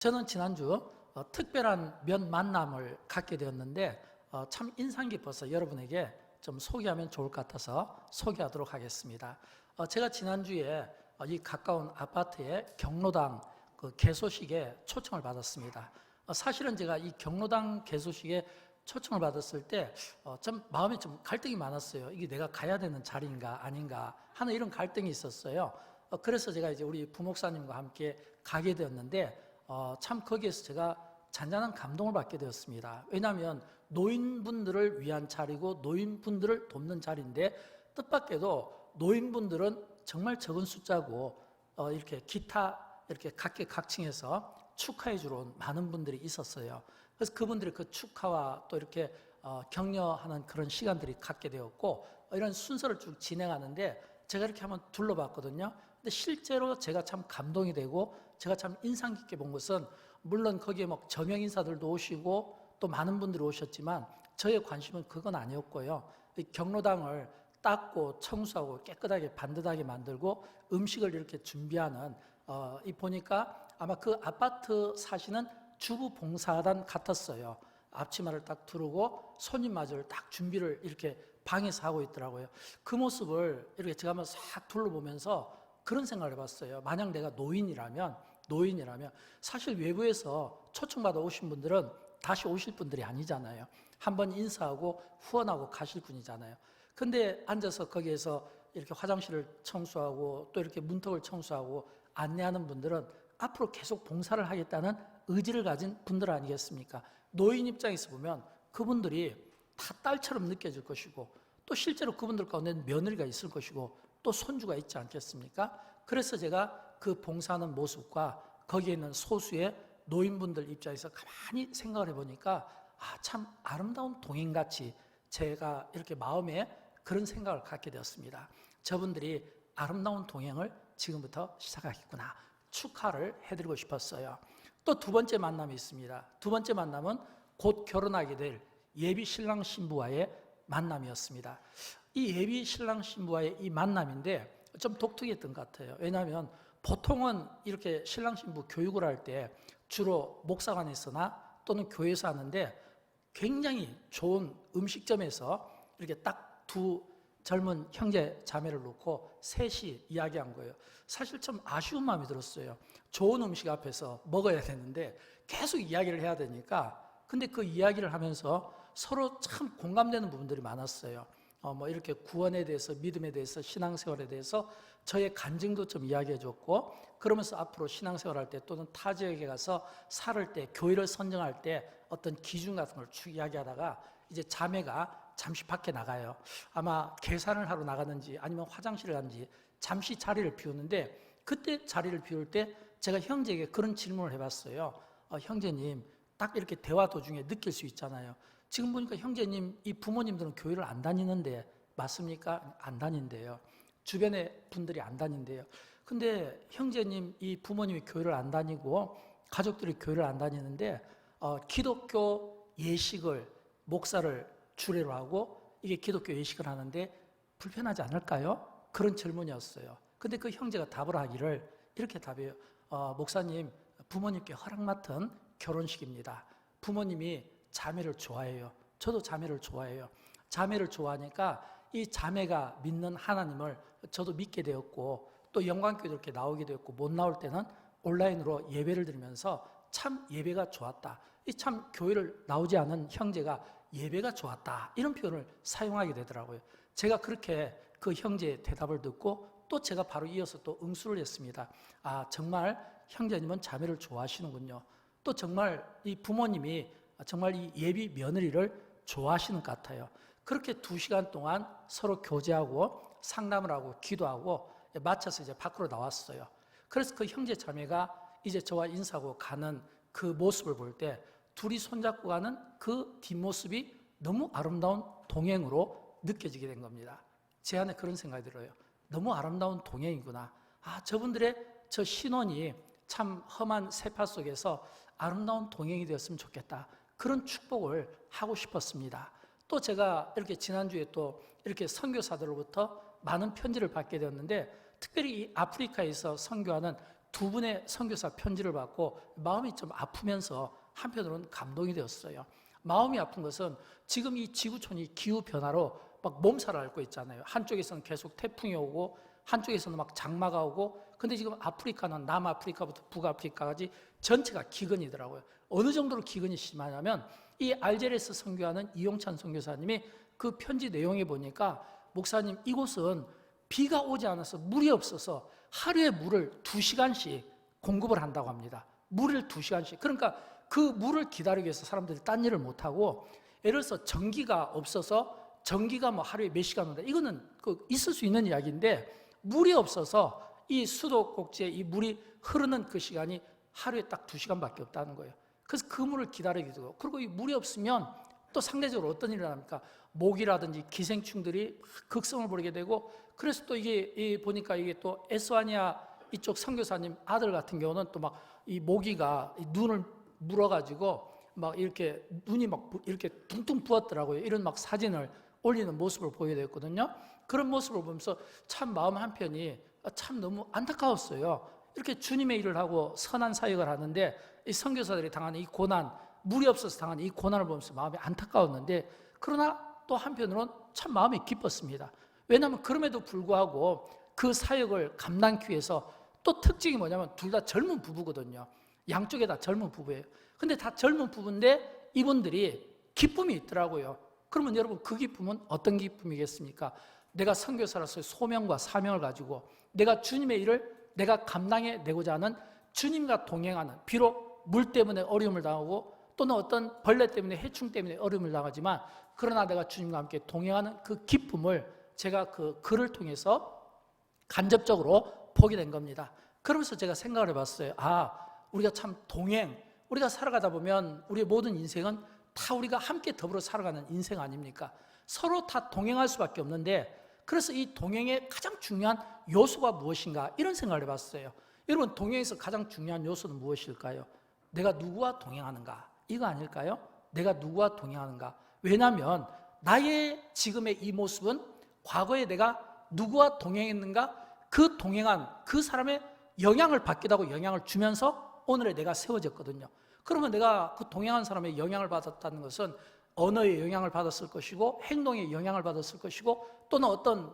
저는 지난주 특별한 몇 만남을 갖게 되었는데 참 인상 깊어서 여러분에게 좀 소개하면 좋을 것 같아서 소개하도록 하겠습니다. 제가 지난주에 이 가까운 아파트의 경로당 그 개소식에 초청을 받았습니다. 사실은 제가 이 경로당 개소식에 초청을 받았을 때 좀 마음에 좀 갈등이 많았어요. 이게 내가 가야 되는 자리인가 아닌가 하는 이런 갈등이 있었어요. 그래서 제가 이제 우리 부목사님과 함께 가게 되었는데 참 거기에서 제가 잔잔한 감동을 받게 되었습니다. 왜냐하면 노인분들을 위한 자리고 노인분들을 돕는 자리인데 뜻밖에도 노인분들은 정말 적은 숫자고 이렇게 기타 이렇게 각계각층에서 축하해 주러 온 많은 분들이 있었어요. 그래서 그분들의 그 축하와 또 이렇게 격려하는 그런 시간들이 갖게 되었고 이런 순서를 쭉 진행하는데 제가 이렇게 한번 둘러봤거든요. 근데 실제로 제가 참 감동이 되고 제가 참 인상 깊게 본 것은 물론 거기에 뭐 저명 인사들도 오시고 또 많은 분들이 오셨지만 저의 관심은 그건 아니었고요. 이 경로당을 닦고 청소하고 깨끗하게 반듯하게 만들고 음식을 이렇게 준비하는 이 보니까 아마 그 아파트 사시는 주부 봉사단 같았어요. 앞치마를 딱 두르고 손님 맞이를 딱 준비를 이렇게 방에서 하고 있더라고요. 그 모습을 이렇게 제가 한번 싹 둘러보면서 그런 생각을 해봤어요. 만약 내가 노인이라면 사실 외부에서 초청받아 오신 분들은 다시 오실 분들이 아니잖아요. 한번 인사하고 후원하고 가실 분이잖아요. 근데 앉아서 거기에서 이렇게 화장실을 청소하고 또 이렇게 문턱을 청소하고 안내하는 분들은 앞으로 계속 봉사를 하겠다는 의지를 가진 분들 아니겠습니까? 노인 입장에서 보면 그분들이 다 딸처럼 느껴질 것이고 또 실제로 그분들 가운데 며느리가 있을 것이고 또 손주가 있지 않겠습니까? 그래서 제가 그 봉사하는 모습과 거기에 있는 소수의 노인분들 입장에서 가만히 생각을 해보니까 참 아름다운 동행같이 제가 이렇게 마음에 그런 생각을 갖게 되었습니다. 저분들이 아름다운 동행을 지금부터 시작하겠구나 축하를 해드리고 싶었어요. 또 두 번째 만남이 있습니다. 두 번째 만남은 곧 결혼하게 될 예비 신랑 신부와의 만남이었습니다. 이 예비 신랑 신부와의 이 만남인데 좀 독특했던 것 같아요. 왜냐하면 보통은 이렇게 신랑 신부 교육을 할 때 주로 목사관에서나 또는 교회에서 하는데 굉장히 좋은 음식점에서 이렇게 딱 두 젊은 형제 자매를 놓고 셋이 이야기한 거예요. 사실 좀 아쉬운 마음이 들었어요. 좋은 음식 앞에서 먹어야 되는데 계속 이야기를 해야 되니까 근데 그 이야기를 하면서 서로 참 공감되는 부분들이 많았어요. 뭐 이렇게 구원에 대해서, 믿음에 대해서, 신앙생활에 대해서 저의 간증도 좀 이야기해 줬고 그러면서 앞으로 신앙생활 할 때 또는 타 지역에 가서 살을 때 교회를 선정할 때 어떤 기준 같은 걸 쭉 이야기하다가 이제 자매가 잠시 밖에 나가요. 아마 계산을 하러 나가는지 아니면 화장실을 가는지 잠시 자리를 비우는데 그때 자리를 비울 때 제가 형제에게 그런 질문을 해봤어요. 형제님 딱 이렇게 대화 도중에 느낄 수 있잖아요. 지금 보니까 형제님 이 부모님들은 교회를 안 다니는데 맞습니까? 안 다닌대요. 주변의 분들이 안 다닌대요. 근데 형제님 이 부모님이 교회를 안 다니고 가족들이 교회를 안 다니는데 기독교 예식을 목사를 주례로 하고 이게 기독교 예식을 하는데 불편하지 않을까요? 그런 질문이었어요. 근데 그 형제가 답을 하기를 이렇게 답해요. 목사님 부모님께 허락 맡은 결혼식입니다. 부모님이 자매를 좋아해요. 저도 자매를 좋아해요. 자매를 좋아하니까 이 자매가 믿는 하나님을 저도 믿게 되었고 또 영광교회도 이렇게 나오게 되었고 못 나올 때는 온라인으로 예배를 드리면서 참 예배가 좋았다. 이 참 교회를 나오지 않은 형제가 예배가 좋았다. 이런 표현을 사용하게 되더라고요. 제가 그렇게 그 형제의 대답을 듣고 또 제가 바로 이어서 또 응수를 했습니다. 정말 형제님은 자매를 좋아하시는군요. 또 정말 이 부모님이 정말 이 예비 며느리를 좋아하시는 것 같아요. 그렇게 2시간 동안 서로 교제하고 상담을 하고 기도하고 마쳐서 이제 밖으로 나왔어요. 그래서 그 형제 자매가 이제 저와 인사하고 가는 그 모습을 볼 때 둘이 손잡고 가는 그 뒷모습이 너무 아름다운 동행으로 느껴지게 된 겁니다. 제 안에 그런 생각이 들어요. 너무 아름다운 동행이구나. 저분들의 저 신혼이 참 험한 세파 속에서 아름다운 동행이 되었으면 좋겠다. 그런 축복을 하고 싶었습니다. 또 제가 이렇게 지난주에 또 이렇게 선교사들로부터 많은 편지를 받게 되었는데 특별히 이 아프리카에서 선교하는 두 분의 선교사 편지를 받고 마음이 좀 아프면서 한편으로는 감동이 되었어요. 마음이 아픈 것은 지금 이 지구촌이 기후변화로 막 몸살을 앓고 있잖아요. 한쪽에서는 계속 태풍이 오고 한쪽에서는 막 장마가 오고, 근데 지금 아프리카는 남아프리카부터 북아프리카까지 전체가 기근이더라고요. 어느 정도로 기근이 심하냐면 이 알제리에서 선교하는 이용찬 선교사님이 그 편지 내용에 보니까, 목사님, 이곳은 비가 오지 않아서 물이 없어서 하루에 물을 2시간씩 공급을 한다고 합니다. 물을 2시간씩. 그러니까 그 물을 기다리기 위해서 사람들이 딴 일을 못하고, 예를 들어서 전기가 없어서 전기가 뭐 하루에 몇 시간 온다, 이거는 있을 수 있는 이야기인데, 물이 없어서 이 수도꼭지에 이 물이 흐르는 그 시간이 하루에 딱 2시간밖에 없다는 거예요. 그래서 그 물을 기다리기도 하고, 그리고 이 물이 없으면 또 상대적으로 어떤 일이 일어납니까? 모기라든지 기생충들이 극성을 부리게 되고, 그래서 또 이게 보니까 이게 또 에스와니아 이쪽 선교사님 아들 같은 경우는 또 막 이 모기가 눈을 물어가지고 막 이렇게 눈이 막 이렇게 퉁퉁 부었더라고요. 이런 막 사진을 올리는 모습을 보게 되었거든요. 그런 모습을 보면서 참 마음 한편이 참 너무 안타까웠어요. 이렇게 주님의 일을 하고 선한 사역을 하는데 이 선교사들이 당하는 이 고난, 물이 없어서 당하는 이 고난을 보면서 마음이 안타까웠는데, 그러나 또 한편으로는 참 마음이 기뻤습니다. 왜냐하면 그럼에도 불구하고 그 사역을 감당하기 위해서 또 특징이 뭐냐면 둘 다 젊은 부부거든요. 양쪽에 다 젊은 부부예요. 근데 다 젊은 부부인데 이분들이 기쁨이 있더라고요. 그러면 여러분, 그 기쁨은 어떤 기쁨이겠습니까? 내가 선교사로서의 소명과 사명을 가지고 내가 주님의 일을 내가 감당해내고자 하는, 주님과 동행하는, 비록 물 때문에 어려움을 당하고 또는 어떤 벌레 때문에, 해충 때문에 어려움을 당하지만, 그러나 내가 주님과 함께 동행하는 그 기쁨을 제가 그 글을 통해서 간접적으로 보게 된 겁니다. 그러면서 제가 생각을 해봤어요. 우리가 참 우리가 살아가다 보면 우리의 모든 인생은 다 우리가 함께 더불어 살아가는 인생 아닙니까? 서로 다 동행할 수밖에 없는데, 그래서 이 동행의 가장 중요한 요소가 무엇인가, 이런 생각을 해봤어요. 여러분, 동행에서 가장 중요한 요소는 무엇일까요? 내가 누구와 동행하는가, 이거 아닐까요? 내가 누구와 동행하는가. 왜냐하면 나의 지금의 이 모습은 과거에 내가 누구와 동행했는가, 그 동행한 그 사람의 영향을 받기도 하고 영향을 주면서 오늘의 내가 세워졌거든요. 그러면 내가 그 동행한 사람의 영향을 받았다는 것은 언어의 영향을 받았을 것이고, 행동의 영향을 받았을 것이고, 또는 어떤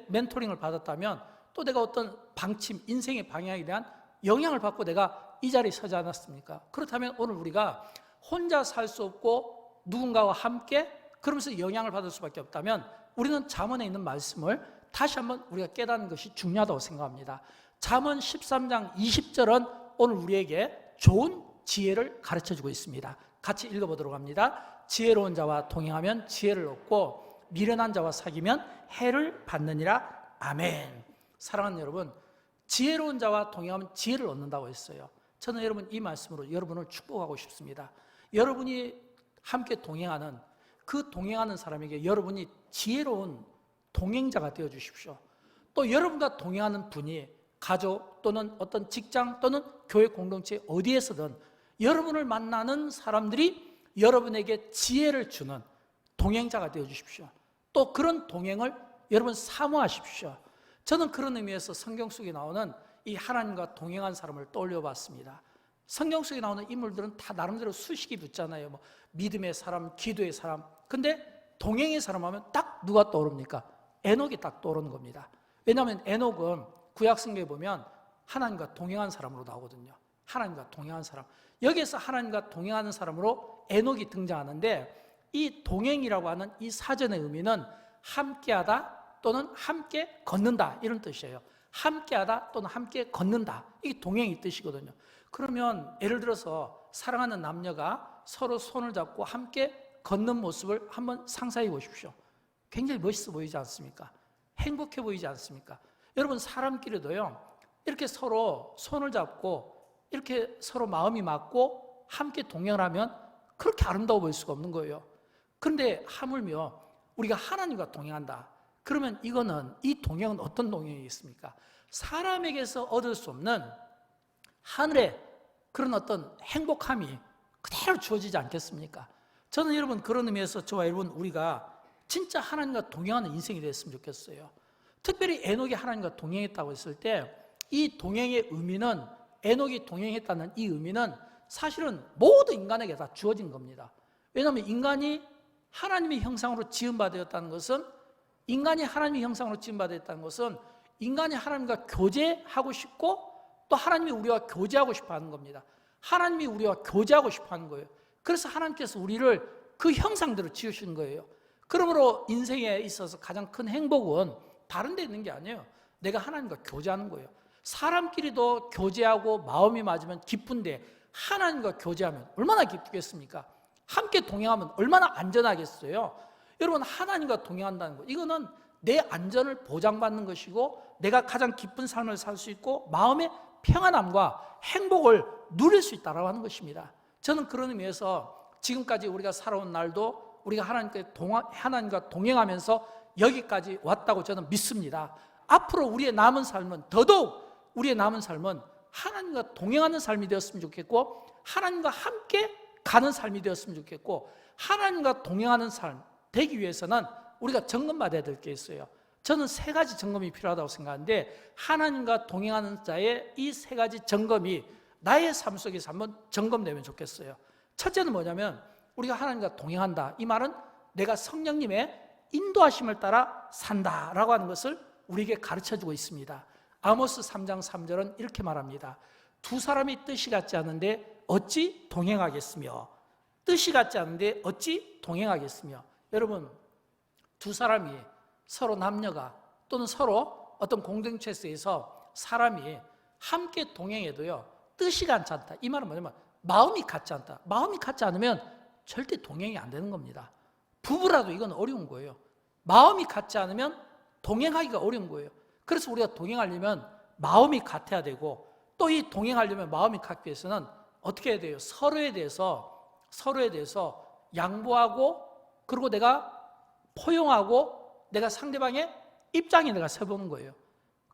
멘토링을 받았다면 또 내가 어떤 방침, 인생의 방향에 대한 영향을 받고 내가 이 자리에 서지 않았습니까? 그렇다면 오늘 우리가 혼자 살 수 없고 누군가와 함께 그러면서 영향을 받을 수밖에 없다면, 우리는 잠언에 있는 말씀을 다시 한번 우리가 깨닫는 것이 중요하다고 생각합니다. 잠언 13장 20절은 오늘 우리에게 좋은 지혜를 가르쳐주고 있습니다. 같이 읽어보도록 합니다. 지혜로운 자와 동행하면 지혜를 얻고 미련한 자와 사귀면 해를 받느니라. 아멘. 사랑하는 여러분, 지혜로운 자와 동행하면 지혜를 얻는다고 했어요. 저는 여러분, 이 말씀으로 여러분을 축복하고 싶습니다. 여러분이 함께 동행하는 그 동행하는 사람에게 여러분이 지혜로운 동행자가 되어 주십시오. 또 여러분과 동행하는 분이 가족 또는 어떤 직장 또는 교회 공동체 어디에서든 여러분을 만나는 사람들이 여러분에게 지혜를 주는 동행자가 되어 주십시오. 또 그런 동행을 여러분 사모하십시오. 저는 그런 의미에서 성경 속에 나오는 이 하나님과 동행한 사람을 떠올려 봤습니다. 성경 속에 나오는 인물들은 다 나름대로 수식이 붙잖아요. 믿음의 사람, 기도의 사람. 근데 동행의 사람 하면 딱 누가 떠오릅니까? 에녹이 딱 떠오르는 겁니다. 왜냐하면 에녹은 구약 성경에 보면 하나님과 동행한 사람으로 나오거든요. 하나님과 동행한 사람. 여기에서 하나님과 동행하는 사람으로 에녹이 등장하는데, 이 동행이라고 하는 이 사전의 의미는 함께하다 또는 함께 걷는다, 이런 뜻이에요. 함께하다 또는 함께 걷는다, 이게 동행의 뜻이거든요. 그러면 예를 들어서 사랑하는 남녀가 서로 손을 잡고 함께 걷는 모습을 한번 상상해 보십시오. 굉장히 멋있어 보이지 않습니까? 행복해 보이지 않습니까? 여러분, 사람끼리도요, 이렇게 서로 손을 잡고 이렇게 서로 마음이 맞고 함께 동행하면 그렇게 아름다워 보일 수가 없는 거예요. 그런데 하물며 우리가 하나님과 동행한다, 그러면 이 동행은 어떤 동행이겠습니까? 사람에게서 얻을 수 없는 하늘의 그런 어떤 행복함이 그대로 주어지지 않겠습니까? 저는 여러분, 그런 의미에서 저와 여러분, 우리가 진짜 하나님과 동행하는 인생이 됐으면 좋겠어요. 특별히 에녹이 하나님과 동행했다고 했을 때 이 동행의 의미는 에녹이 동행했다는 이 의미는 사실은 모든 인간에게 다 주어진 겁니다. 왜냐하면 인간이 하나님의 형상으로 지음받았다는 것은 인간이 하나님의 형상으로 지음받았다는 것은 인간이 하나님과 교제하고 싶고 또 하나님이 우리와 교제하고 싶어 하는 겁니다. 하나님이 우리와 교제하고 싶어 하는 거예요. 그래서 하나님께서 우리를 그 형상대로 지으신 거예요. 그러므로 인생에 있어서 가장 큰 행복은 다른 데 있는 게 아니에요. 내가 하나님과 교제하는 거예요. 사람끼리도 교제하고 마음이 맞으면 기쁜데 하나님과 교제하면 얼마나 기쁘겠습니까? 함께 동행하면 얼마나 안전하겠어요? 여러분, 하나님과 동행한다는 거, 이거는 내 안전을 보장받는 것이고 내가 가장 기쁜 삶을 살 수 있고 마음의 평안함과 행복을 누릴 수 있다고 하는 것입니다. 저는 그런 의미에서 지금까지 우리가 살아온 날도 우리가 하나님과 동행하면서 여기까지 왔다고 저는 믿습니다. 앞으로 우리의 남은 삶은 더더욱 우리의 남은 삶은 하나님과 동행하는 삶이 되었으면 좋겠고 하나님과 함께 가는 삶이 되었으면 좋겠고 하나님과 동행하는 삶 되기 위해서는 우리가 점검받아야 될 게 있어요. 저는 세 가지 점검이 필요하다고 생각하는데 하나님과 동행하는 자의 이 세 가지 점검이 나의 삶 속에서 한번 점검되면 좋겠어요. 첫째는 뭐냐면 우리가 하나님과 동행한다. 이 말은 내가 성령님의 인도하심을 따라 산다라고 하는 것을 우리에게 가르쳐주고 있습니다. 아모스 3장 3절은 이렇게 말합니다. 두 사람이 뜻이 같지 않은데 어찌 동행하겠으며 뜻이 같지 않은데 어찌 동행하겠으며. 여러분, 두 사람이 서로 남녀가 또는 서로 어떤 공동체에서 사람이 함께 동행해도요 뜻이 같지 않다. 이 말은 뭐냐면 마음이 같지 않다. 마음이 같지 않으면 절대 동행이 안 되는 겁니다. 부부라도 이건 어려운 거예요. 마음이 같지 않으면 동행하기가 어려운 거예요. 그래서 우리가 동행하려면 마음이 같아야 되고 또 이 동행하려면 마음이 같기 위해서는 어떻게 해야 돼요? 서로에 대해서 양보하고 그리고 내가 포용하고 내가 상대방의 입장에 내가 서보는 거예요.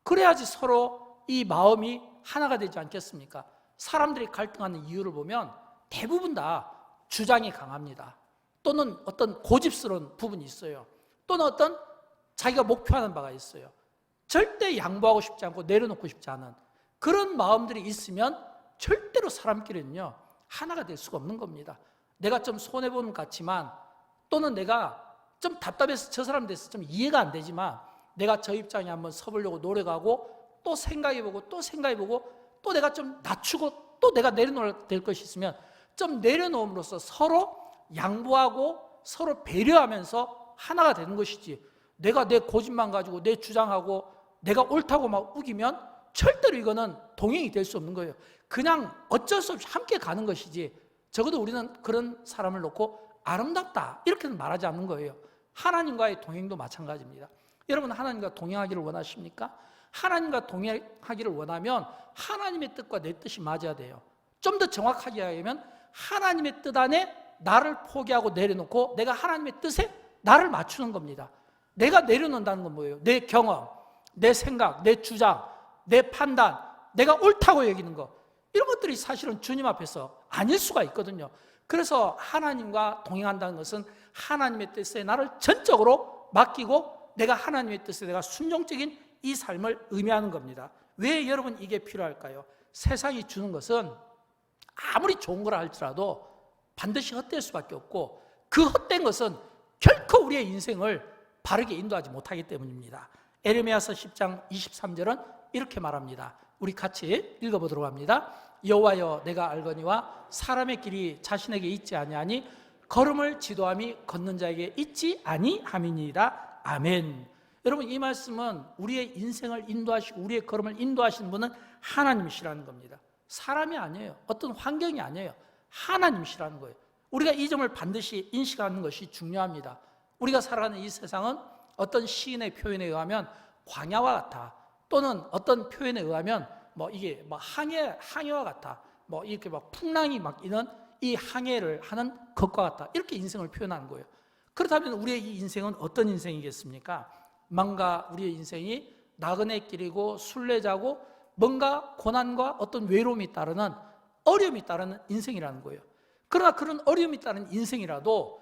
그래야지 서로 이 마음이 하나가 되지 않겠습니까? 사람들이 갈등하는 이유를 보면 대부분 다 주장이 강합니다. 또는 어떤 고집스러운 부분이 있어요. 또는 어떤 자기가 목표하는 바가 있어요. 절대 양보하고 싶지 않고 내려놓고 싶지 않은 그런 마음들이 있으면 절대로 사람끼리는요 하나가 될 수가 없는 겁니다. 내가 좀 손해보는 것 같지만 또는 내가 좀 답답해서 저 사람 대해서 좀 이해가 안 되지만 내가 저 입장에 한번 서보려고 노력하고 또 생각해보고 또 내가 좀 낮추고 또 내가 내려놓을 될 것이 있으면 좀 내려놓음으로써 서로 양보하고 서로 배려하면서 하나가 되는 것이지 내가 내 고집만 가지고 내 주장하고 내가 옳다고 막 우기면 절대로 이거는 동행이 될 수 없는 거예요. 그냥 어쩔 수 없이 함께 가는 것이지 적어도 우리는 그런 사람을 놓고 아름답다 이렇게는 말하지 않는 거예요. 하나님과의 동행도 마찬가지입니다. 여러분, 하나님과 동행하기를 원하십니까? 하나님과 동행하기를 원하면 하나님의 뜻과 내 뜻이 맞아야 돼요. 좀 더 정확하게 하면 하나님의 뜻 안에 나를 포기하고 내려놓고 내가 하나님의 뜻에 나를 맞추는 겁니다. 내가 내려놓는다는 건 뭐예요? 내 경험, 내 생각, 내 주장, 내 판단, 내가 옳다고 여기는 거, 이런 것들이 사실은 주님 앞에서 아닐 수가 있거든요. 그래서 하나님과 동행한다는 것은 하나님의 뜻에 나를 전적으로 맡기고 내가 하나님의 뜻에 내가 순종적인 이 삶을 의미하는 겁니다. 왜 여러분 이게 필요할까요? 세상이 주는 것은 아무리 좋은 거라 할지라도 반드시 헛될 수밖에 없고 그 헛된 것은 결코 우리의 인생을 바르게 인도하지 못하기 때문입니다. 에레미야서 10장 23절은 이렇게 말합니다. 우리 같이 읽어보도록 합니다. 여호와여, 내가 알거니와 사람의 길이 자신에게 있지 아니하니 걸음을 지도함이 걷는 자에게 있지 아니함이니이다. 아멘. 여러분, 이 말씀은 우리의 인생을 인도하시고 우리의 걸음을 인도하시는 분은 하나님이시라는 겁니다. 사람이 아니에요. 어떤 환경이 아니에요. 하나님이시라는 거예요. 우리가 이 점을 반드시 인식하는 것이 중요합니다. 우리가 살아가는 이 세상은 어떤 시인의 표현에 의하면 광야와 같아, 또는 어떤 표현에 의하면 이게 항해와 같아, 이렇게 풍랑이 있는 이 항해를 하는 것과 같다, 이렇게 인생을 표현하는 거예요. 그렇다면 우리의 이 인생은 어떤 인생이겠습니까? 뭔가 우리의 인생이 나그네 길이고 순례자고 뭔가 고난과 어떤 외로움이 따르는, 어려움이 따르는 인생이라는 거예요. 그러나 그런 어려움이 따르는 인생이라도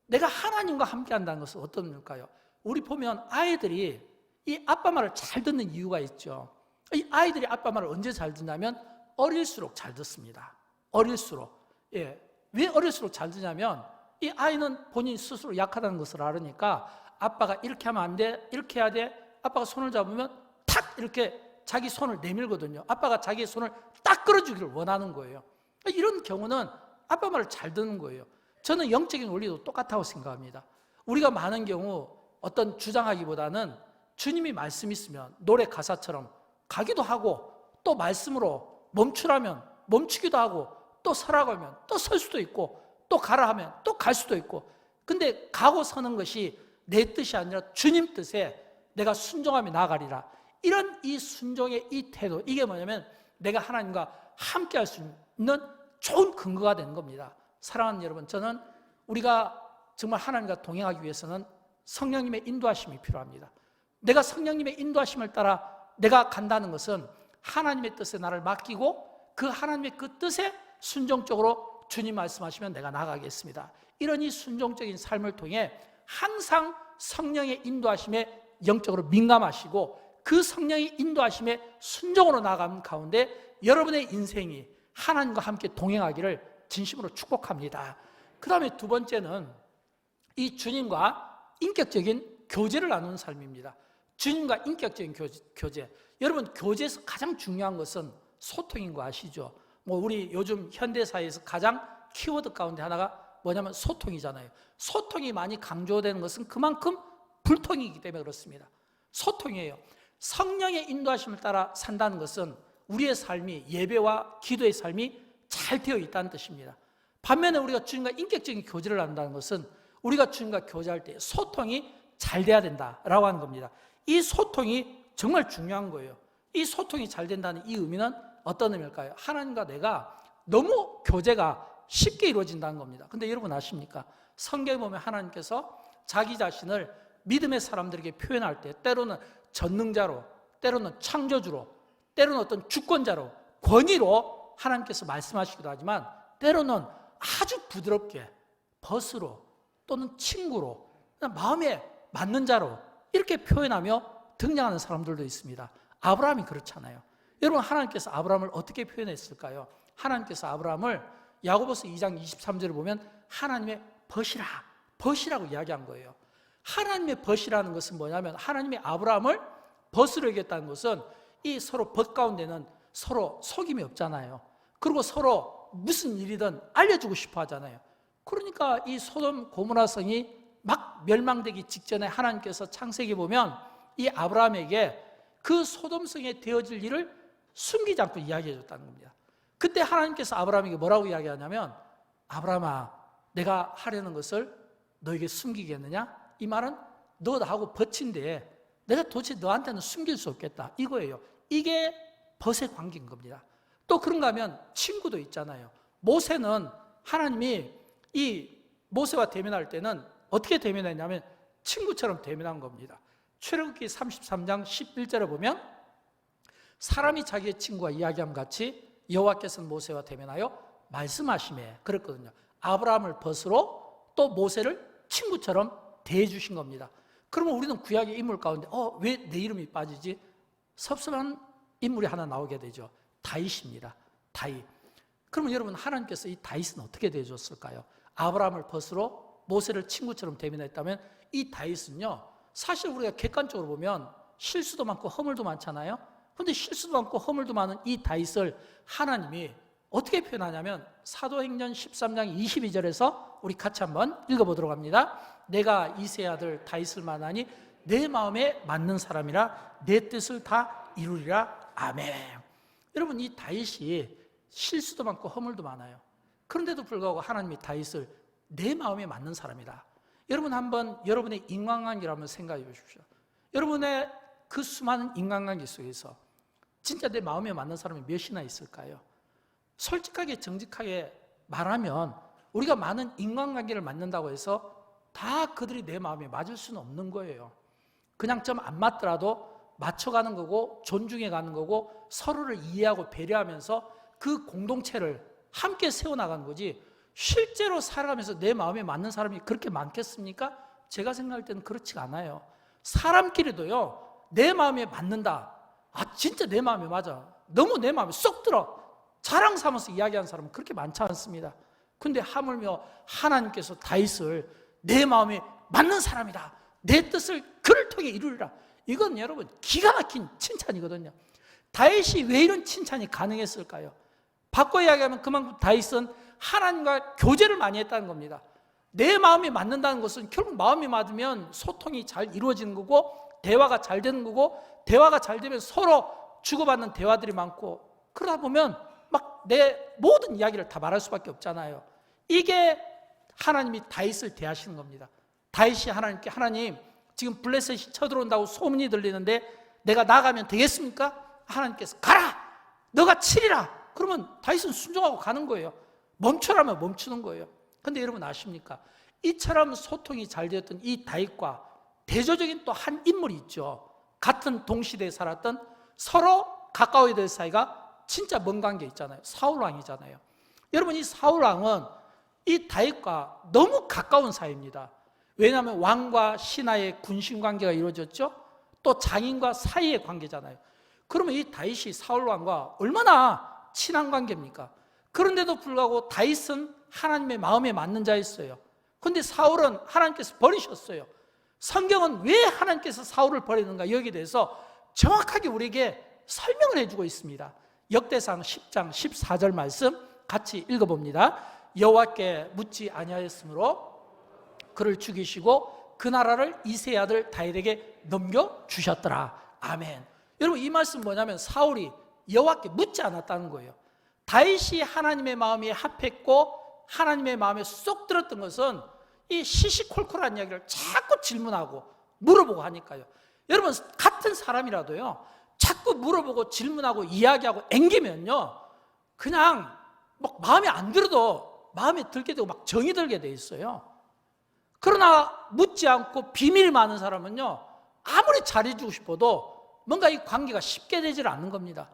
내가 하나님과 함께 한다는 것은 어떤 일까요? 우리 보면 아이들이 이 아빠 말을 잘 듣는 이유가 있죠. 이 아이들이 아빠 말을 언제 잘 듣냐면 어릴수록 잘 듣습니다. 어릴수록. 예. 왜 어릴수록 잘 듣냐면 이 아이는 본인 스스로 약하다는 것을 알으니까 아빠가 이렇게 하면 안 돼, 이렇게 해야 돼. 아빠가 손을 잡으면 탁 이렇게 자기 손을 내밀거든요. 아빠가 자기의 손을 딱 끌어주기를 원하는 거예요. 이런 경우는 아빠 말을 잘 듣는 거예요. 저는 영적인 원리도 똑같다고 생각합니다. 우리가 많은 경우 어떤 주장하기보다는 주님이 말씀 있으면 노래 가사처럼 가기도 하고 또 말씀으로 멈추라면 멈추기도 하고 또 서라고 하면 또 설 수도 있고 또 가라 하면 또 갈 수도 있고, 근데 가고 서는 것이 내 뜻이 아니라 주님 뜻에 내가 순종하며 나아가리라. 이런 이 순종의 이 태도, 이게 뭐냐면 내가 하나님과 함께 할 수 있는 좋은 근거가 되는 겁니다. 사랑하는 여러분, 저는 우리가 정말 하나님과 동행하기 위해서는 성령님의 인도하심이 필요합니다. 내가 성령님의 인도하심을 따라 내가 간다는 것은 하나님의 뜻에 나를 맡기고 그 하나님의 그 뜻에 순종적으로 주님 말씀하시면 내가 나가겠습니다. 이런 이 순종적인 삶을 통해 항상 성령의 인도하심에 영적으로 민감하시고 그 성령의 인도하심에 순종으로 나아가는 가운데 여러분의 인생이 하나님과 함께 동행하기를 진심으로 축복합니다. 그 다음에 두 번째는 이 주님과 인격적인 교제를 나누는 삶입니다. 주님과 인격적인 교제. 여러분, 교제에서 가장 중요한 것은 소통인 거 아시죠? 우리 요즘 현대사회에서 가장 키워드 가운데 하나가 뭐냐면 소통이잖아요. 소통이 많이 강조되는 것은 그만큼 불통이기 때문에 그렇습니다. 소통이에요. 성령의 인도하심을 따라 산다는 것은 우리의 삶이, 예배와 기도의 삶이 잘 되어 있다는 뜻입니다. 반면에 우리가 주님과 인격적인 교제를 한다는 것은 우리가 주님과 교제할 때 소통이 잘 돼야 된다라고 하는 겁니다. 이 소통이 정말 중요한 거예요. 이 소통이 잘 된다는 이 의미는 어떤 의미일까요? 하나님과 내가 너무 교제가 쉽게 이루어진다는 겁니다. 근데 여러분 아십니까? 성경에 보면 하나님께서 자기 자신을 믿음의 사람들에게 표현할 때 때로는 전능자로, 때로는 창조주로, 때로는 어떤 주권자로, 권위로 하나님께서 말씀하시기도 하지만 때로는 아주 부드럽게 벗으로 또는 친구로, 마음에 맞는 자로 이렇게 표현하며 등장하는 사람들도 있습니다. 아브라함이 그렇잖아요. 여러분, 하나님께서 아브라함을 어떻게 표현했을까요? 하나님께서 아브라함을 야고보서 2장 23절을 보면 하나님의 벗이라고 이야기한 거예요. 하나님의 벗이라는 것은 뭐냐면 하나님의 아브라함을 벗으로 여겼다는 것은 이 서로 벗 가운데는 서로 속임이 없잖아요. 그리고 서로 무슨 일이든 알려주고 싶어 하잖아요. 그러니까 이 소돔 고모라 성이 막 멸망되기 직전에 하나님께서 창세기 보면 이 아브라함에게 그 소돔 성에 되어질 일을 숨기지 않고 이야기해 줬다는 겁니다. 그때 하나님께서 아브라함에게 뭐라고 이야기하냐면 아브라함아, 내가 하려는 것을 너에게 숨기겠느냐? 이 말은 너 나하고 벗인데 내가 도대체 너한테는 숨길 수 없겠다, 이거예요. 이게 벗의 관계인 겁니다. 또 그런가 하면 친구도 있잖아요. 모세는 하나님이 이 모세와 대면할 때는 어떻게 대면했냐면 친구처럼 대면한 겁니다. 출애굽기 33장 11절에 보면 사람이 자기의 친구와 이야기함 같이 여호와께서는 모세와 대면하여 말씀하시매 그랬거든요. 아브라함을 벗으로 또 모세를 친구처럼 대해주신 겁니다. 그러면 우리는 구약의 인물 가운데 왜 내 이름이 빠지지? 섭섭한 인물이 하나 나오게 되죠. 다윗입니다. 다윗. 그러면 여러분, 하나님께서 이 다윗은 어떻게 대해줬을까요? 아브라함을 벗으로 모세를 친구처럼 대면했다면 이 다윗은요, 사실 우리가 객관적으로 보면 실수도 많고 허물도 많잖아요. 그런데 실수도 많고 허물도 많은 이 다윗을 하나님이 어떻게 표현하냐면 사도행전 13장 22절에서 우리 같이 한번 읽어보도록 합니다. 내가 이새의 아들 다윗을 만나니 내 마음에 맞는 사람이라 내 뜻을 다 이루리라. 아멘. 여러분, 이 다윗이 실수도 많고 허물도 많아요. 그런데도 불구하고 하나님이 다윗을 내 마음에 맞는 사람이다. 여러분, 한번 여러분의 인간관계를 한번 생각해 보십시오. 여러분의 그 수많은 인간관계 속에서 진짜 내 마음에 맞는 사람이 몇이나 있을까요? 솔직하게 정직하게 말하면 우리가 많은 인간관계를 만난다고 해서 다 그들이 내 마음에 맞을 수는 없는 거예요. 그냥 좀 안 맞더라도 맞춰가는 거고 존중해 가는 거고 서로를 이해하고 배려하면서 그 공동체를 함께 세워나가는 거지, 실제로 살아가면서 내 마음에 맞는 사람이 그렇게 많겠습니까? 제가 생각할 때는 그렇지가 않아요. 사람끼리도요, 내 마음에 맞는다, 진짜 내 마음에 맞아, 너무 내 마음에 쏙 들어, 자랑 삼아서 이야기하는 사람은 그렇게 많지 않습니다. 근데 하물며 하나님께서 다윗을 내 마음에 맞는 사람이다, 내 뜻을 그를 통해 이루리라, 이건 여러분 기가 막힌 칭찬이거든요. 다윗이 왜 이런 칭찬이 가능했을까요? 바꿔 이야기하면 그만큼 다윗은 하나님과 교제를 많이 했다는 겁니다. 내 마음이 맞는다는 것은 결국 마음이 맞으면 소통이 잘 이루어지는 거고, 대화가 잘 되는 거고, 대화가 잘 되면 서로 주고받는 대화들이 많고, 그러다 보면 막 내 모든 이야기를 다 말할 수밖에 없잖아요. 이게 하나님이 다윗을 대하시는 겁니다. 다윗이 하나님께, 하나님 지금 블레셋이 쳐들어온다고 소문이 들리는데 내가 나가면 되겠습니까? 하나님께서 가라, 너가 치리라. 그러면 다윗은 순종하고 가는 거예요. 멈추라면 멈추는 거예요. 근데 여러분 아십니까? 이처럼 소통이 잘 되었던 이 다윗과 대조적인 또 한 인물이 있죠. 같은 동시대에 살았던, 서로 가까워야 될 사이가 진짜 먼 관계 있잖아요. 사울 왕이잖아요. 여러분, 이 사울 왕은 이 다윗과 너무 가까운 사이입니다. 왜냐하면 왕과 신하의 군신 관계가 이루어졌죠. 또 장인과 사이의 관계잖아요. 그러면 이 다윗이 사울 왕과 얼마나 친한 관계입니까? 그런데도 불구하고 다윗은 하나님의 마음에 맞는 자였어요. 그런데 사울은 하나님께서 버리셨어요. 성경은 왜 하나님께서 사울을 버리는가, 여기에 대해서 정확하게 우리에게 설명을 해주고 있습니다. 역대상 10장 14절 말씀 같이 읽어봅니다. 여호와께 묻지 아니하였으므로 그를 죽이시고 그 나라를 이새의 아들 다윗에게 넘겨주셨더라. 아멘. 여러분, 이 말씀 뭐냐면 사울이 여호와께 묻지 않았다는 거예요. 다윗이 하나님의 마음에 합했고 하나님의 마음에 쏙 들었던 것은 이 시시콜콜한 이야기를 자꾸 질문하고 물어보고 하니까요. 여러분, 같은 사람이라도요, 자꾸 물어보고 질문하고 이야기하고 앵기면요, 그냥 막 마음에 안 들어도 마음에 들게 되고 막 정이 들게 돼 있어요. 그러나 묻지 않고 비밀 많은 사람은요, 아무리 잘해주고 싶어도 뭔가 이 관계가 쉽게 되질 않는 겁니다.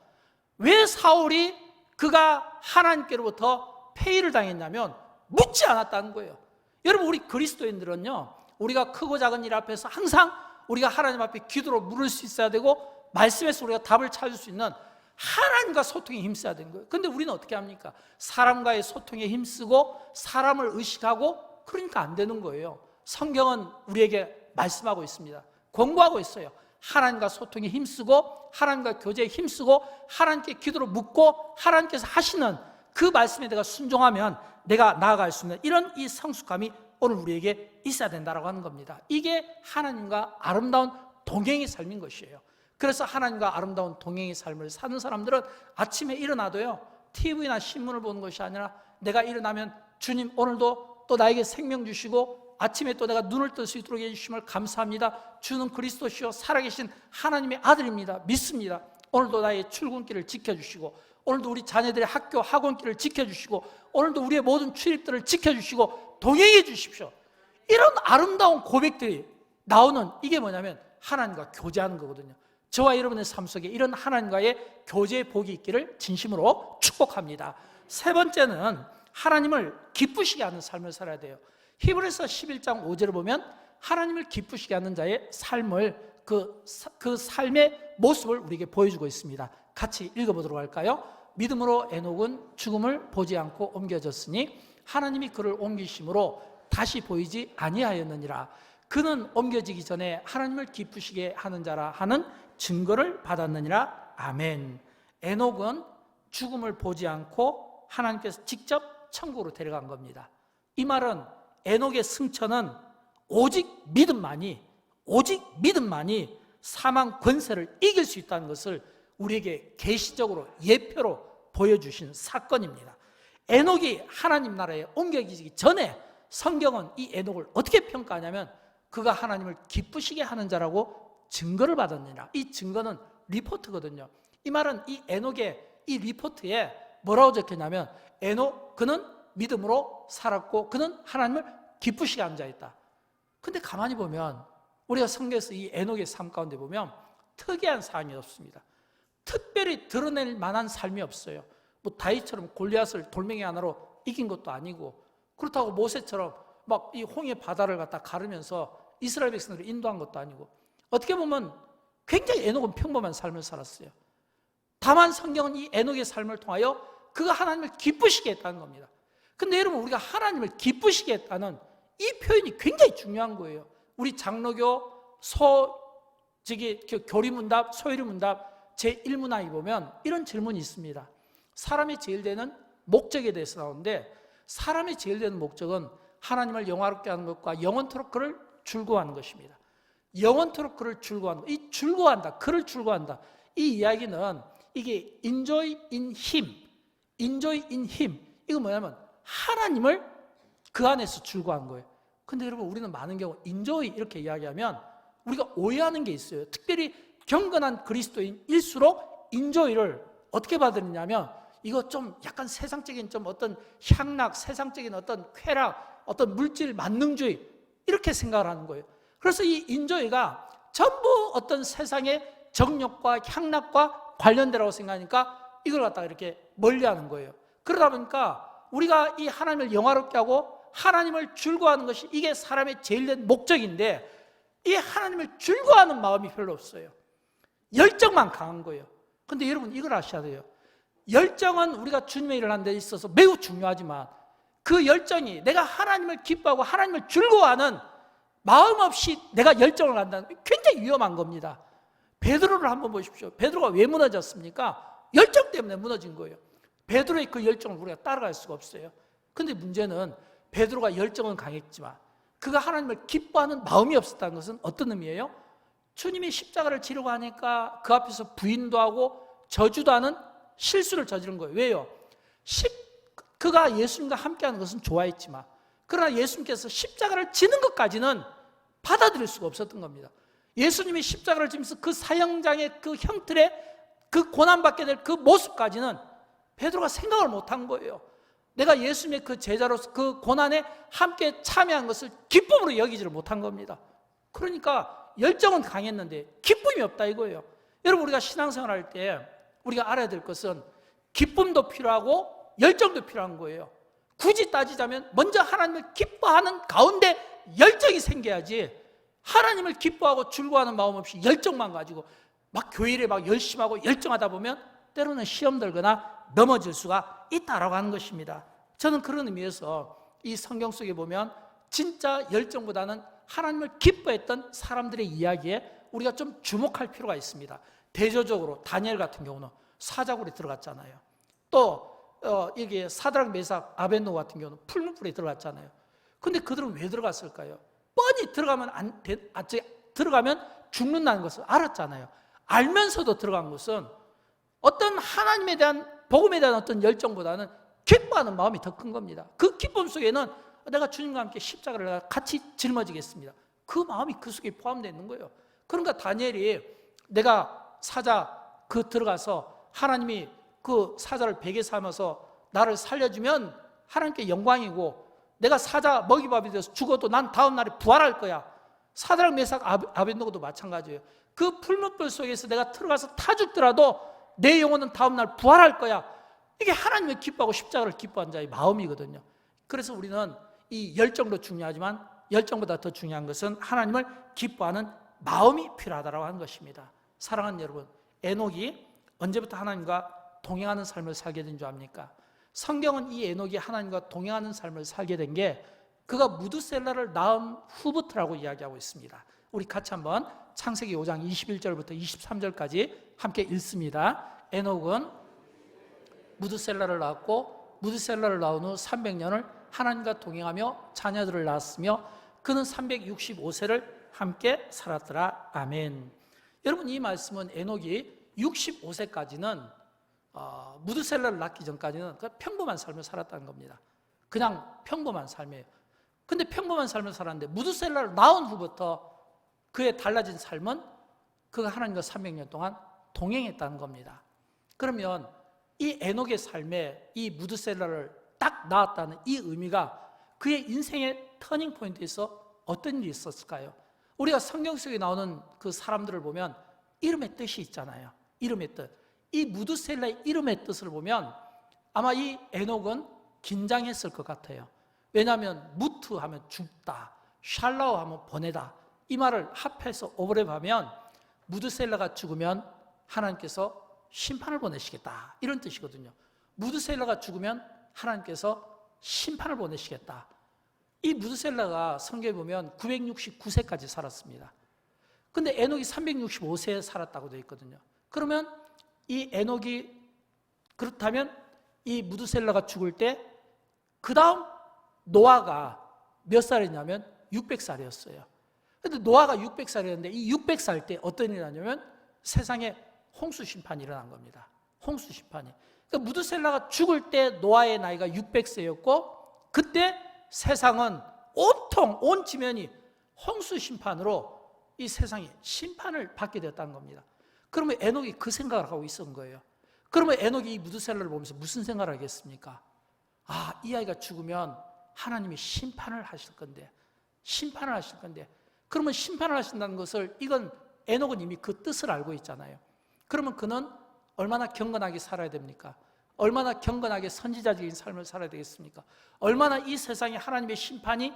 왜 사울이 그가 하나님께로부터 폐위를 당했냐면 묻지 않았다는 거예요. 여러분, 우리 그리스도인들은요, 우리가 크고 작은 일 앞에서 항상 우리가 하나님 앞에 기도로 물을 수 있어야 되고, 말씀에서 우리가 답을 찾을 수 있는 하나님과 소통에 힘써야 되는 거예요. 그런데 우리는 어떻게 합니까? 사람과의 소통에 힘쓰고 사람을 의식하고, 그러니까 안 되는 거예요. 성경은 우리에게 말씀하고 있습니다. 권고하고 있어요. 하나님과 소통에 힘쓰고 하나님과 교제에 힘쓰고 하나님께 기도로 묻고 하나님께서 하시는 그 말씀에 내가 순종하면 내가 나아갈 수 있는 이런 이 성숙함이 오늘 우리에게 있어야 된다고 하는 겁니다. 이게 하나님과 아름다운 동행의 삶인 것이에요. 그래서 하나님과 아름다운 동행의 삶을 사는 사람들은 아침에 일어나도요, TV나 신문을 보는 것이 아니라 내가 일어나면 주님 오늘도 또 나에게 생명 주시고 아침에 또 내가 눈을 뜰 수 있도록 해주심을 감사합니다. 주는 그리스도시요 살아계신 하나님의 아들입니다. 믿습니다. 오늘도 나의 출근길을 지켜주시고, 오늘도 우리 자녀들의 학교 학원길을 지켜주시고, 오늘도 우리의 모든 출입들을 지켜주시고 동행해 주십시오. 이런 아름다운 고백들이 나오는, 이게 뭐냐면 하나님과 교제하는 거거든요. 저와 여러분의 삶 속에 이런 하나님과의 교제의 복이 있기를 진심으로 축복합니다. 세 번째는 하나님을 기쁘시게 하는 삶을 살아야 돼요. 히브리서 11장 5절을 보면 하나님을 기쁘시게 하는 자의 삶을, 그 삶의 모습을 우리에게 보여주고 있습니다. 같이 읽어보도록 할까요? 믿음으로 에녹은 죽음을 보지 않고 옮겨졌으니 하나님이 그를 옮기심으로 다시 보이지 아니하였느니라. 그는 옮겨지기 전에 하나님을 기쁘시게 하는 자라 하는 증거를 받았느니라. 아멘. 에녹은 죽음을 보지 않고 하나님께서 직접 천국으로 데려간 겁니다. 이 말은 에녹의 승천은 오직 믿음만이 사망 권세를 이길 수 있다는 것을 우리에게 계시적으로 예표로 보여주신 사건입니다. 에녹이 하나님 나라에 옮겨지기 전에 성경은 이 에녹을 어떻게 평가하냐면 그가 하나님을 기쁘시게 하는 자라고 증거를 받았느니라. 이 증거는 리포트거든요. 이 말은 이 에녹의 이 리포트에 뭐라고 적혔냐면 그는 믿음으로 살았고 그는 하나님을 기쁘시게 하는 자였다. 근데 가만히 보면 우리가 성경에서 이 에녹의 삶 가운데 보면 특이한 사항이 없습니다. 특별히 드러낼 만한 삶이 없어요. 뭐 다윗처럼 골리앗을 돌멩이 하나로 이긴 것도 아니고, 그렇다고 모세처럼 막 이 홍해 바다를 갖다 가르면서 이스라엘 백성들을 인도한 것도 아니고, 어떻게 보면 굉장히 에녹은 평범한 삶을 살았어요. 다만 성경은 이 에녹의 삶을 통하여 그가 하나님을 기쁘시게 했다는 겁니다. 근데 여러분, 우리가 하나님을 기쁘시게 했다는 이 표현이 굉장히 중요한 거예요. 우리 장로교 교리문답, 소요리문답 제1문항에 보면 이런 질문이 있습니다. 사람이 제일 되는 목적에 대해서 나오는데, 사람이 제일 되는 목적은 하나님을 영화롭게 하는 것과 영원토록 그를 즐거워하는 것입니다. 영원토록 그를 즐거워하는 것, 이 즐거워한다, 그를 즐거워한다, 이 이야기는 이게 enjoy in him, enjoy in him, 이거 뭐냐면 하나님을 그 안에서 즐거워하는 거예요. 근데 여러분, 우리는 많은 경우 enjoy 이렇게 이야기하면 우리가 오해하는 게 있어요. 특별히 경건한 그리스도인일수록 enjoy를 어떻게 받느냐면, 이거 좀 약간 세상적인 좀 어떤 향락, 세상적인 어떤 쾌락, 어떤 물질 만능주의, 이렇게 생각을 하는 거예요. 그래서 이 인조이가 전부 어떤 세상의 정욕과 향락과 관련되라고 생각하니까 이걸 갖다가 이렇게 멀리하는 거예요. 그러다 보니까 우리가 이 하나님을 영화롭게 하고 하나님을 즐거워하는 것이 이게 사람의 제일 된 목적인데, 이 하나님을 즐거워하는 마음이 별로 없어요. 열정만 강한 거예요. 근데 여러분, 이걸 아셔야 돼요. 열정은 우리가 주님의 일을 하는 데 있어서 매우 중요하지만, 그 열정이 내가 하나님을 기뻐하고 하나님을 즐거워하는 마음 없이 내가 열정을 한다는 게 굉장히 위험한 겁니다. 베드로를 한번 보십시오. 베드로가 왜 무너졌습니까? 열정 때문에 무너진 거예요. 베드로의 그 열정을 우리가 따라갈 수가 없어요. 근데 문제는 베드로가 열정은 강했지만 그가 하나님을 기뻐하는 마음이 없었다는 것은 어떤 의미예요? 주님이 십자가를 지르고 하니까 그 앞에서 부인도 하고 저주도 하는 실수를 저지른 거예요. 왜요? 그가 예수님과 함께하는 것은 좋아했지만, 그러나 예수님께서 십자가를 지는 것까지는 받아들일 수가 없었던 겁니다. 예수님이 십자가를 지면서 그 사형장의 그 형틀에 그 고난받게 될 그 모습까지는 베드로가 생각을 못한 거예요. 내가 예수님의 그 제자로서 그 고난에 함께 참여한 것을 기쁨으로 여기지를 못한 겁니다. 그러니까 열정은 강했는데 기쁨이 없다 이거예요. 여러분, 우리가 신앙생활할 때 우리가 알아야 될 것은 기쁨도 필요하고 열정도 필요한 거예요. 굳이 따지자면 먼저 하나님을 기뻐하는 가운데 열정이 생겨야지, 하나님을 기뻐하고 즐거워하는 마음 없이 열정만 가지고 막 교회를 막 열심히 하고 열정하다 보면 때로는 시험 들거나 넘어질 수가 있다라고 하는 것입니다. 저는 그런 의미에서 이 성경 속에 보면 진짜 열정보다는 하나님을 기뻐했던 사람들의 이야기에 우리가 좀 주목할 필요가 있습니다. 대조적으로 다니엘 같은 경우는 사자굴에 들어갔잖아요. 또 이게 사드락, 메삭, 아벳노고 같은 경우는 풀무불에 들어갔잖아요. 근데 그들은 왜 들어갔을까요? 뻔히 들어가면 죽는다는 것을 알았잖아요. 알면서도 들어간 것은 어떤 하나님에 대한, 복음에 대한 어떤 열정보다는 기뻐하는 마음이 더 큰 겁니다. 그 기쁨 속에는 내가 주님과 함께 십자가를 같이 짊어지겠습니다, 그 마음이 그 속에 포함되어 있는 거예요. 그러니까 다니엘이 내가 사자 들어가서 하나님이 그 사자를 베개 삼아서 나를 살려주면 하나님께 영광이고, 내가 사자 먹이밥이 돼서 죽어도 난 다음 날에 부활할 거야. 사드락, 메삭, 아벳노고도 마찬가지예요. 그 풀무불 속에서 내가 들어가서 타 죽더라도 내 영혼은 다음 날 부활할 거야. 이게 하나님을 기뻐하고 십자가를 기뻐한 자의 마음이거든요. 그래서 우리는 이 열정도 중요하지만 열정보다 더 중요한 것은 하나님을 기뻐하는 마음이 필요하다고 하는 것입니다. 사랑하는 여러분, 에녹이 언제부터 하나님과 동행하는 삶을 살게 된 줄 압니까? 성경은 이 에녹이 하나님과 동행하는 삶을 살게 된 게 그가 무드셀라를 낳은 후부터라고 이야기하고 있습니다. 우리 같이 한번 창세기 5장 21절부터 23절까지 함께 읽습니다. 에녹은 무드셀라를 낳았고 무드셀라를 낳은 후 300년을 하나님과 동행하며 자녀들을 낳았으며 그는 365세를 함께 살았더라. 아멘. 여러분, 이 말씀은 에녹이 65세까지는 무드셀라를 낳기 전까지는 평범한 삶을 살았다는 겁니다. 그냥 평범한 삶이에요. 근데 평범한 삶을 살았는데 무드셀라를 낳은 후부터 그의 달라진 삶은 그가 하나님과 300년 동안 동행했다는 겁니다. 그러면 이 에녹의 삶에 이 무드셀라를 딱 낳았다는 이 의미가 그의 인생의 터닝 포인트에서 어떤 일이 있었을까요? 우리가 성경 속에 나오는 그 사람들을 보면 이름의 뜻이 있잖아요. 이름의 뜻. 이 무드셀라의 이름의 뜻을 보면 아마 이 에녹은 긴장했을 것 같아요. 왜냐하면 무트 하면 죽다, 샬라오 하면 보내다, 이 말을 합해서 오버랩하면 무드셀라가 죽으면 하나님께서 심판을 보내시겠다, 이런 뜻이거든요. 무드셀라가 죽으면 하나님께서 심판을 보내시겠다. 이 무드셀라가 성경에 보면 969세까지 살았습니다. 근데 에녹이 365세에 살았다고 되어 있거든요. 그러면 이 에녹이 그렇다면 이 무드셀라가 죽을 때 그 다음 노아가 몇 살이냐면 600살이었어요. 근데 노아가 600살이었는데 이 600살 때 어떤 일이 나냐면 세상에 홍수 심판이 일어난 겁니다. 홍수 심판이. 그러니까 무드셀라가 죽을 때 노아의 나이가 600세였고 그때 세상은 온통 온 지면이 홍수 심판으로 이 세상이 심판을 받게 되었다는 겁니다. 그러면 에녹이 그 생각을 하고 있었던 거예요. 그러면 에녹이 이 무드셀라를 보면서 무슨 생각을 하겠습니까? 아, 이 아이가 죽으면 하나님이 심판을 하실 건데, 심판을 하실 건데, 그러면 심판을 하신다는 것을 이건 에녹은 이미 그 뜻을 알고 있잖아요. 그러면 그는 얼마나 경건하게 살아야 됩니까? 얼마나 경건하게 선지자적인 삶을 살아야 되겠습니까? 얼마나 이 세상에 하나님의 심판이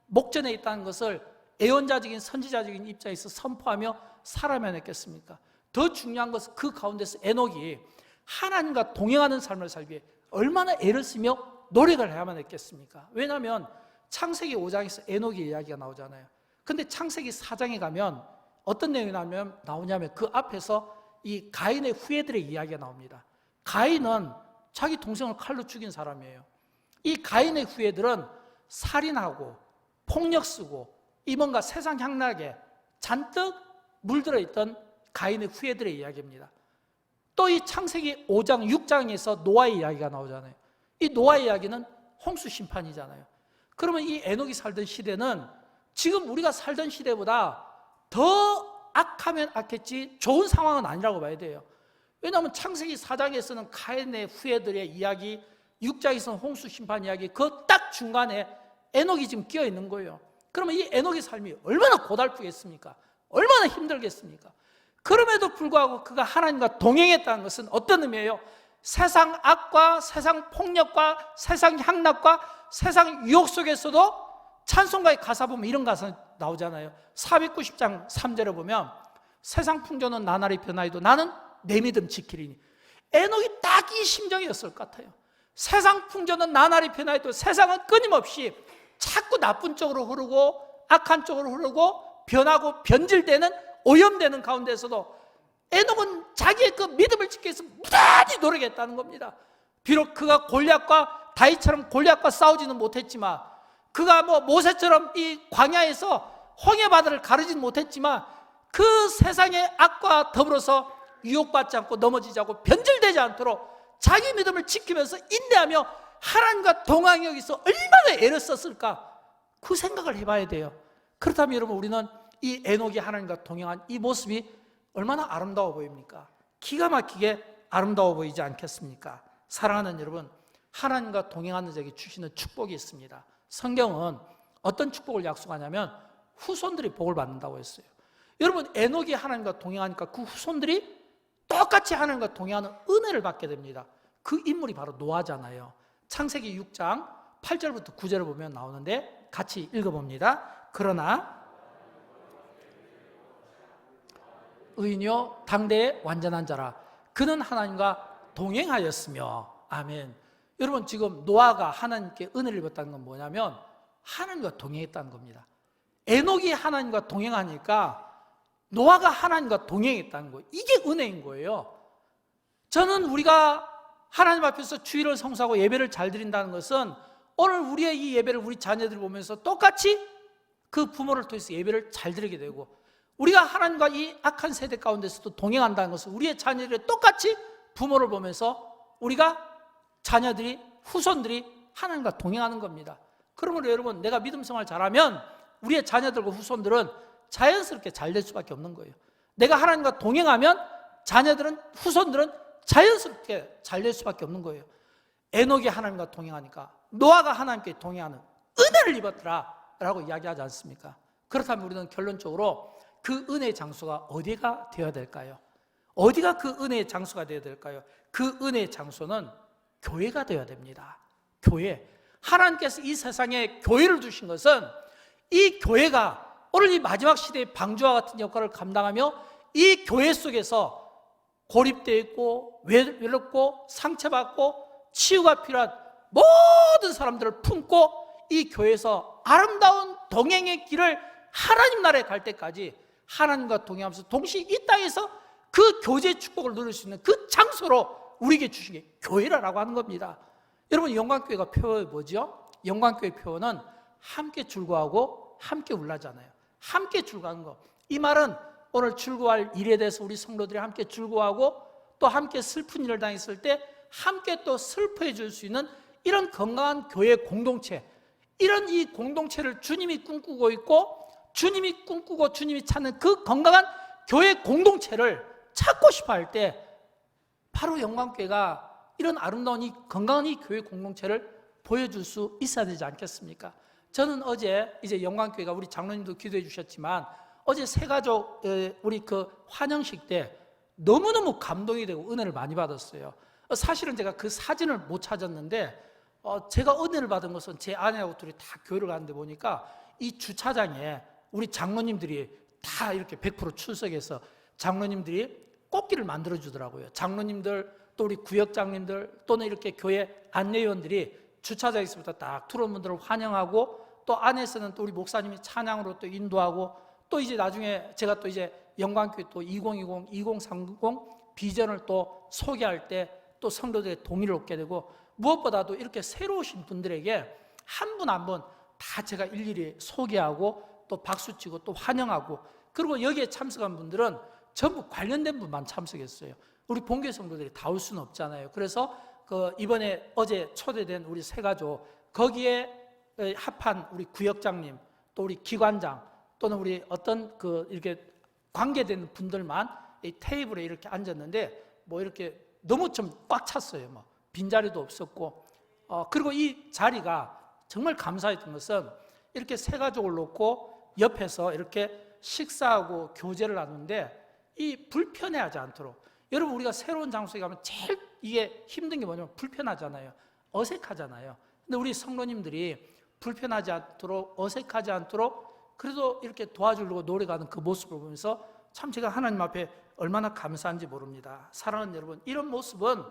목전에 있다는 것을 예언자적인 선지자적인 입장에서 선포하며 살아야만 했겠습니까? 더 중요한 것은 그 가운데서 에녹이 하나님과 동행하는 삶을 살기 위해 얼마나 애를 쓰며 노력을 해야만 했겠습니까? 왜냐하면 창세기 5장에서 에녹의 이야기가 나오잖아요. 근데 창세기 4장에 가면 어떤 내용이 나오냐면 그 앞에서 이 가인의 후예들의 이야기가 나옵니다. 가인은 자기 동생을 칼로 죽인 사람이에요. 이 가인의 후예들은 살인하고 폭력 쓰고 이 뭔가 세상 향락에 잔뜩 물들어 있던 가인의 후예들의 이야기입니다. 또 이 창세기 5장, 6장에서 노아의 이야기가 나오잖아요. 이 노아의 이야기는 홍수 심판이잖아요. 그러면 이 에녹이 살던 시대는 지금 우리가 살던 시대보다 더 악하면 악했지 좋은 상황은 아니라고 봐야 돼요. 왜냐하면 창세기 4장에서는 가인의 후예들의 이야기, 6장에서는 홍수 심판 이야기, 그 딱 중간에 에녹이 지금 끼어 있는 거예요. 그러면 이 에녹의 삶이 얼마나 고달프겠습니까? 얼마나 힘들겠습니까? 그럼에도 불구하고 그가 하나님과 동행했다는 것은 어떤 의미예요? 세상 악과 세상 폭력과 세상 향락과 세상 유혹 속에서도 찬송가의 가사 보면 이런 가사 나오잖아요. 490장 3절에 보면 세상 풍조는 나날이 변하여도 나는 내 믿음 지키리니. 에녹이 딱 이 심정이었을 것 같아요. 세상 풍조는 나날이 변하여도 세상은 끊임없이 자꾸 나쁜 쪽으로 흐르고 악한 쪽으로 흐르고 변하고 변질되는 오염되는 가운데서도 에녹은 자기의 그 믿음을 지키기 위해서 무단히 노력했다는 겁니다. 비록 그가 골리앗과 다윗처럼 골리앗과 싸우지는 못했지만, 그가 모세처럼 이 광야에서 홍해바다를 가르지는 못했지만, 그 세상의 악과 더불어서 유혹받지 않고 넘어지지 않고 변질되지 않도록 자기 믿음을 지키면서 인내하며 하나님과 동행하기 위해서 얼마나 애를 썼을까, 그 생각을 해봐야 돼요. 그렇다면 여러분, 우리는 이 에녹이 하나님과 동행한 이 모습이 얼마나 아름다워 보입니까? 기가 막히게 아름다워 보이지 않겠습니까? 사랑하는 여러분, 하나님과 동행하는 자에게 주시는 축복이 있습니다. 성경은 어떤 축복을 약속하냐면 후손들이 복을 받는다고 했어요. 여러분, 에녹이 하나님과 동행하니까 그 후손들이 똑같이 하나님과 동행하는 은혜를 받게 됩니다. 그 인물이 바로 노아잖아요. 창세기 6장 8절부터 9절을 보면 나오는데 같이 읽어봅니다. 그러나 의인이요 당대의 완전한 자라 그는 하나님과 동행하였으며. 아멘. 여러분, 지금 노아가 하나님께 은혜를 입었다는 건 뭐냐면 하나님과 동행했다는 겁니다. 에녹이 하나님과 동행하니까 노아가 하나님과 동행했다는 거예요. 이게 은혜인 거예요. 저는 우리가 하나님 앞에서 주일을 성수하고 예배를 잘 드린다는 것은 오늘 우리의 이 예배를 우리 자녀들이 보면서 똑같이 그 부모를 통해서 예배를 잘 드리게 되고, 우리가 하나님과 이 악한 세대 가운데서도 동행한다는 것은 우리의 자녀들이 똑같이 부모를 보면서 우리가 자녀들이, 후손들이 하나님과 동행하는 겁니다. 그러므로 여러분, 내가 믿음 생활 잘하면 우리의 자녀들과 후손들은 자연스럽게 잘 될 수밖에 없는 거예요. 내가 하나님과 동행하면 자녀들은, 후손들은 자연스럽게 잘 될 수밖에 없는 거예요. 에녹이 하나님과 동행하니까 노아가 하나님께 동행하는 은혜를 입었더라 라고 이야기하지 않습니까? 그렇다면 우리는 결론적으로 그 은혜의 장소가 어디가 되어야 될까요? 어디가 그 은혜의 장소가 되어야 될까요? 그 은혜의 장소는 교회가 되어야 됩니다. 교회. 하나님께서 이 세상에 교회를 두신 것은 이 교회가 오늘 이 마지막 시대의 방주와 같은 역할을 감당하며 이 교회 속에서 고립되어 있고 외롭고 상처받고 치유가 필요한 모든 사람들을 품고 이 교회에서 아름다운 동행의 길을 하나님 나라에 갈 때까지 하나님과 동행하면서 동시에 이 땅에서 그 교제의 축복을 누릴 수 있는 그 장소로 우리에게 주신 게 교회라고 하는 겁니다. 여러분, 영광교회가 표어이 뭐죠? 영광교회 표어는 함께 즐거워하고 함께 울라잖아요. 함께 즐거워하는 거. 이 말은 오늘 즐거워할 일에 대해서 우리 성도들이 함께 즐거워하고 또 함께 슬픈 일을 당했을 때 함께 또 슬퍼해 줄 수 있는 이런 건강한 교회 공동체, 이런 이 공동체를 주님이 꿈꾸고 있고 주님이 꿈꾸고 주님이 찾는 그 건강한 교회 공동체를 찾고 싶어 할 때 바로 영광교회가 이런 아름다운 이 건강한 이 교회 공동체를 보여줄 수 있어야 되지 않겠습니까? 저는 어제 이제 영광교회가 우리 장로님도 기도해 주셨지만 어제 새가족 우리 그 환영식 때 너무너무 감동이 되고 은혜를 많이 받았어요. 사실은 제가 그 사진을 못 찾았는데 제가 은혜를 받은 것은 제 아내하고 둘이 다 교회를 가는데 보니까 이 주차장에 우리 장로님들이 다 이렇게 100% 출석해서 장로님들이 꽃길을 만들어 주더라고요. 장로님들 또 우리 구역장님들 또는 이렇게 교회 안내위원들이 주차장에서부터 딱 들어온 분들을 환영하고 또 안에서는 또 우리 목사님이 찬양으로 또 인도하고 또 이제 나중에 제가 또 이제 영광교회 또 2020, 2030 비전을 또 소개할 때 또 성도들의 동의를 얻게 되고 무엇보다도 이렇게 새로 오신 분들에게 한 분 한 분 다 제가 일일이 소개하고 또 박수치고 또 환영하고 그리고 여기에 참석한 분들은 전부 관련된 분만 참석했어요. 우리 본교 성도들이 다 올 수는 없잖아요. 그래서 그 이번에 어제 초대된 우리 새가족 거기에 합한 우리 구역장님 또 우리 기관장 또는 우리 어떤 그 이렇게 관계된 분들만 이 테이블에 이렇게 앉았는데 뭐 이렇게 너무 좀 꽉 찼어요. 뭐 빈자리도 없었고 그리고 이 자리가 정말 감사했던 것은 이렇게 새가족을 놓고 옆에서 이렇게 식사하고 교제를 하는데 이 불편해하지 않도록 여러분 우리가 새로운 장소에 가면 제일 이게 힘든 게 뭐냐면 불편하잖아요. 어색하잖아요. 근데 우리 성도님들이 불편하지 않도록 어색하지 않도록 그래도 이렇게 도와주려고 노력하는 그 모습을 보면서 참 제가 하나님 앞에 얼마나 감사한지 모릅니다. 사랑하는 여러분, 이런 모습은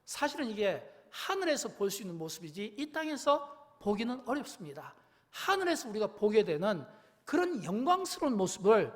사실은 이게 하늘에서 볼 수 있는 모습이지 이 땅에서 보기는 어렵습니다. 하늘에서 우리가 보게 되는 그런 영광스러운 모습을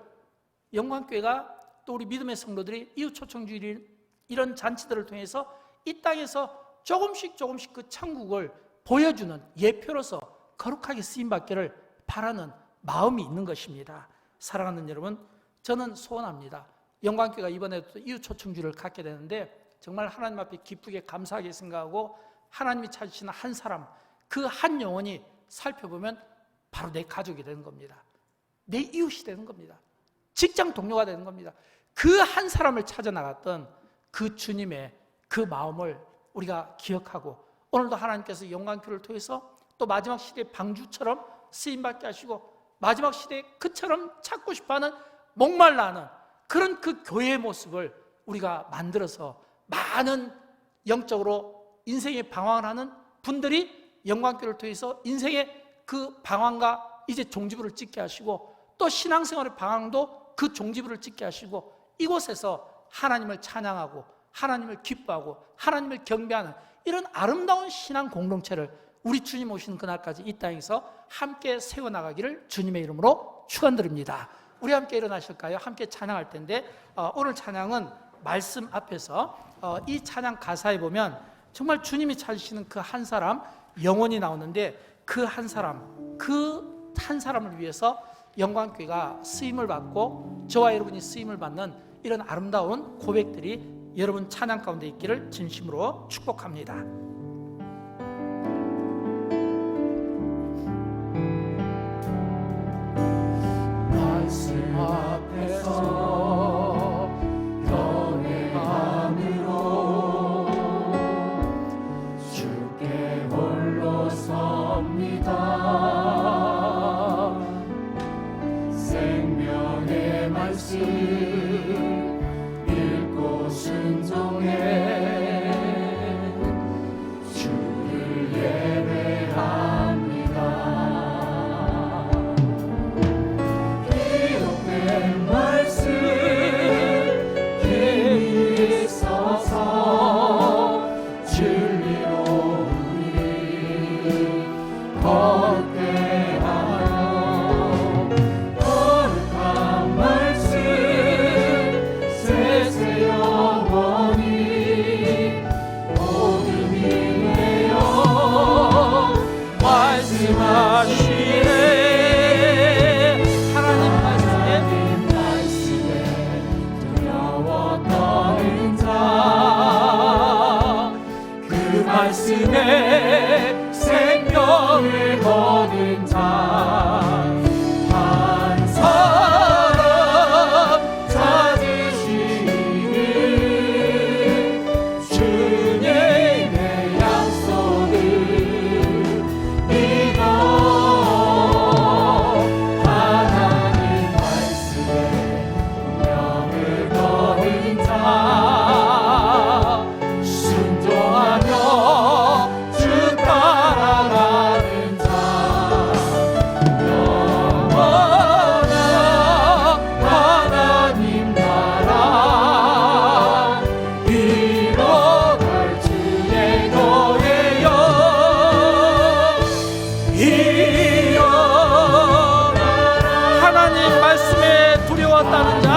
영광교회가 또 우리 믿음의 성도들이 이웃초청주일 이런 잔치들을 통해서 이 땅에서 조금씩 그 천국을 보여주는 예표로서 거룩하게 쓰임받기를 바라는 마음이 있는 것입니다. 사랑하는 여러분, 저는 소원합니다. 영광교회가 이번에도 이웃초청주일을 갖게 되는데 정말 하나님 앞에 기쁘게 감사하게 생각하고 하나님이 찾으시는 한 사람, 그 한 영혼이 살펴보면 바로 내 가족이 되는 겁니다. 내 이웃이 되는 겁니다. 직장 동료가 되는 겁니다. 그 한 사람을 찾아 나갔던 그 주님의 그 마음을 우리가 기억하고 오늘도 하나님께서 영광교회를 통해서 또 마지막 시대의 방주처럼 쓰임받게 하시고 마지막 시대에 그처럼 찾고 싶어하는 목말라 하는 그런 그 교회의 모습을 우리가 만들어서 많은 영적으로 인생의 방황을 하는 분들이 영광교회를 통해서 인생의 그 방황과 이제 종지부를 찍게 하시고 또 신앙생활의 방황도 그 종지부를 찍게 하시고 이곳에서 하나님을 찬양하고 하나님을 기뻐하고 하나님을 경배하는 이런 아름다운 신앙 공동체를 우리 주님 오시는 그날까지 이 땅에서 함께 세워나가기를 주님의 이름으로 축원드립니다. 우리 함께 일어나실까요? 함께 찬양할 텐데 오늘 찬양은 말씀 앞에서 이 찬양 가사에 보면 정말 주님이 찾으시는 그 한 사람 영혼이 나오는데 그 한 사람을 위해서 영광교회가 쓰임을 받고 저와 여러분이 쓰임을 받는 이런 아름다운 고백들이 여러분 찬양 가운데 있기를 진심으로 축복합니다. 말씀 앞에서 연애함으로 주께 홀로 섭니다. 생명의 말씀 읽고 순종해 주를 예배합니다. 기록된 말씀 힘이 있어서 진리로 말씀하시네. 하나님 말씀에 두려워 떠는 자, 그 말씀에 생명을 거는 자, 한 사람 찾으시기를 주님의 약속을 믿어. 하나님 말씀에 운명을 거는 자, 순종하며 주 따라가는 자, 영원한 하나님 나라 이뤄갈 주의 노예여 일어나라. 하나님 말씀에 두려웠다는 자,